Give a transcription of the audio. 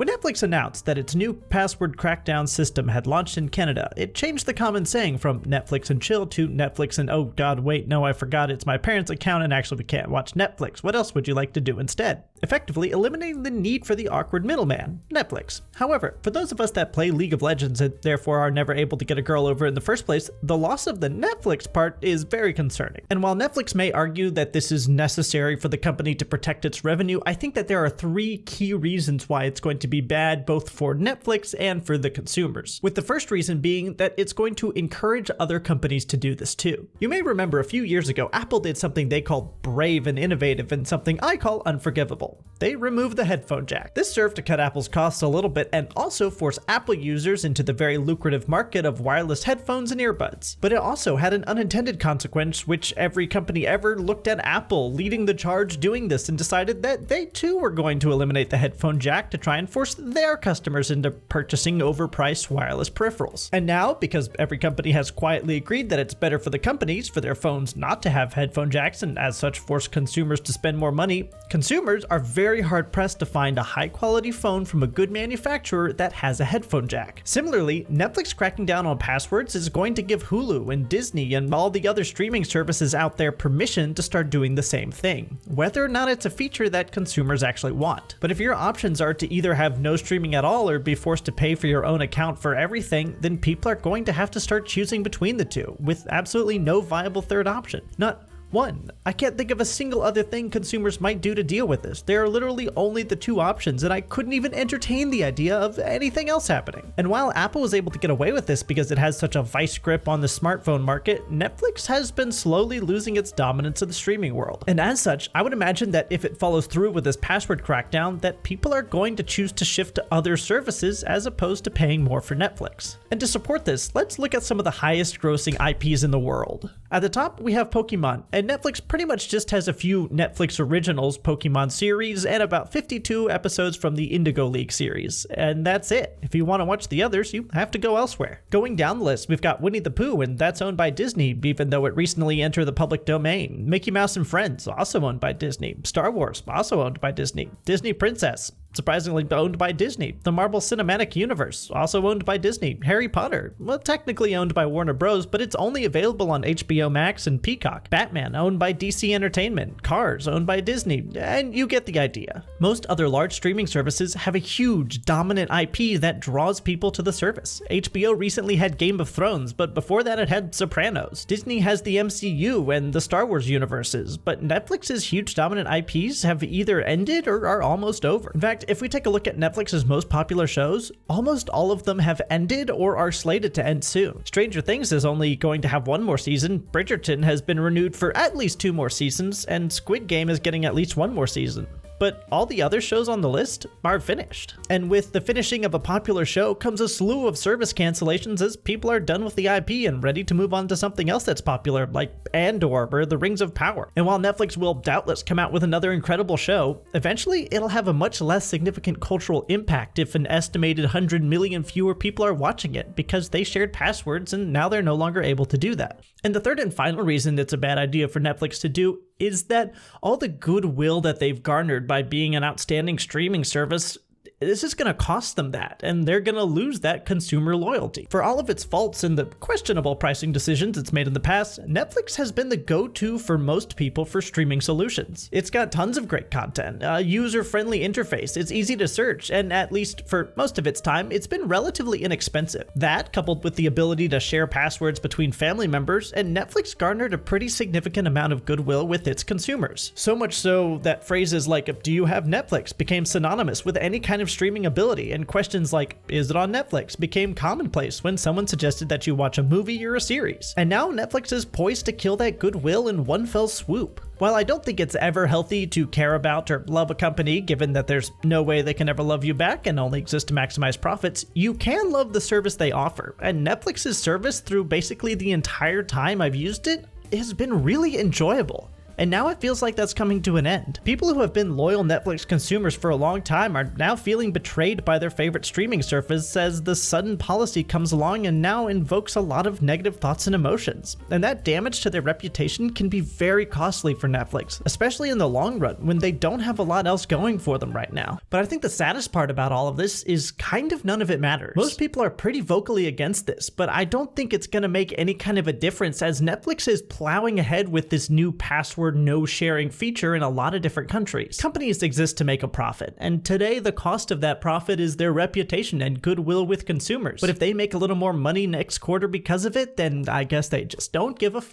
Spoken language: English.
When Netflix announced that its new password crackdown system had launched in Canada, it changed the common saying from Netflix and chill to Netflix and oh god, wait, no, I forgot it's my parents' account and actually we can't watch Netflix. What else would you like to do instead? Effectively eliminating the need for the awkward middleman, Netflix. However, for those of us that play League of Legends and therefore are never able to get a girl over in the first place, the loss of the Netflix part is very concerning. And while Netflix may argue that this is necessary for the company to protect its revenue, I think that there are 3 key reasons why it's going to be bad both for Netflix and for the consumers. With the first reason being that it's going to encourage other companies to do this too. You may remember a few years ago, Apple did something they called brave and innovative and something I call unforgivable. They removed the headphone jack. This served to cut Apple's costs a little bit and also force Apple users into the very lucrative market of wireless headphones and earbuds. But it also had an unintended consequence, which every company ever looked at Apple leading the charge doing this and decided that they too were going to eliminate the headphone jack to try and force their customers into purchasing overpriced wireless peripherals. And now, because every company has quietly agreed that it's better for the companies for their phones not to have headphone jacks and as such force consumers to spend more money, consumers are very hard pressed to find a high quality phone from a good manufacturer that has a headphone jack. Similarly, Netflix cracking down on passwords is going to give Hulu and Disney and all the other streaming services out there permission to start doing the same thing, whether or not it's a feature that consumers actually want. But if your options are to either have no streaming at all or be forced to pay for your own account for everything, then people are going to have to start choosing between the two, with absolutely no viable third option. Not one. I can't think of a single other thing consumers might do to deal with this. There are literally only the 2 options, and I couldn't even entertain the idea of anything else happening. And while Apple was able to get away with this because it has such a vice grip on the smartphone market, Netflix has been slowly losing its dominance in the streaming world. And as such, I would imagine that if it follows through with this password crackdown, that people are going to choose to shift to other services as opposed to paying more for Netflix. And to support this, let's look at some of the highest grossing IPs in the world. At the top, we have Pokemon, and Netflix pretty much just has a few Netflix originals Pokemon series and about 52 episodes from the Indigo League series. And that's it. If you want to watch the others, you have to go elsewhere. Going down the list, we've got Winnie the Pooh, and that's owned by Disney, even though it recently entered the public domain. Mickey Mouse and Friends, also owned by Disney. Star Wars, also owned by Disney. Disney Princess, surprisingly owned by Disney. The Marvel Cinematic Universe, also owned by Disney. Harry Potter, well, technically owned by Warner Bros., but it's only available on HBO Max and Peacock. Batman, owned by DC Entertainment. Cars, owned by Disney, and you get the idea. Most other large streaming services have a huge, dominant IP that draws people to the service. HBO recently had Game of Thrones, but before that it had Sopranos. Disney has the MCU and the Star Wars universes, but Netflix's huge dominant IPs have either ended or are almost over. In fact, if we take a look at Netflix's most popular shows, almost all of them have ended or are slated to end soon. Stranger Things is only going to have 1 more season, Bridgerton has been renewed for at least 2 more seasons, and Squid Game is getting at least 1 more season. But all the other shows on the list are finished. And with the finishing of a popular show comes a slew of service cancellations as people are done with the IP and ready to move on to something else that's popular, like Andor or The Rings of Power. And while Netflix will doubtless come out with another incredible show, eventually it'll have a much less significant cultural impact if an estimated 100 million fewer people are watching it because they shared passwords and now they're no longer able to do that. And the third and final reason it's a bad idea for Netflix to do is that all the goodwill that they've garnered by being an outstanding streaming service, this is going to cost them that, and they're going to lose that consumer loyalty. For all of its faults and the questionable pricing decisions it's made in the past, Netflix has been the go-to for most people for streaming solutions. It's got tons of great content, a user-friendly interface, it's easy to search, and at least for most of its time, it's been relatively inexpensive. That, coupled with the ability to share passwords between family members, and Netflix garnered a pretty significant amount of goodwill with its consumers. So much so that phrases like, "Do you have Netflix?" became synonymous with any kind of streaming ability, and questions like, "Is it on Netflix?" became commonplace when someone suggested that you watch a movie or a series. And now Netflix is poised to kill that goodwill in one fell swoop. While I don't think it's ever healthy to care about or love a company, given that there's no way they can ever love you back and only exist to maximize profits, you can love the service they offer. And Netflix's service through basically the entire time I've used it has been really enjoyable. And now it feels like that's coming to an end. People who have been loyal Netflix consumers for a long time are now feeling betrayed by their favorite streaming service as the sudden policy comes along and now invokes a lot of negative thoughts and emotions. And that damage to their reputation can be very costly for Netflix, especially in the long run when they don't have a lot else going for them right now. But I think the saddest part about all of this is kind of none of it matters. Most people are pretty vocally against this, but I don't think it's going to make any kind of a difference as Netflix is plowing ahead with this new password no sharing feature in a lot of different countries. Companies exist to make a profit, and today the cost of that profit is their reputation and goodwill with consumers. But if they make a little more money next quarter because of it, then I guess they just don't give a fuck.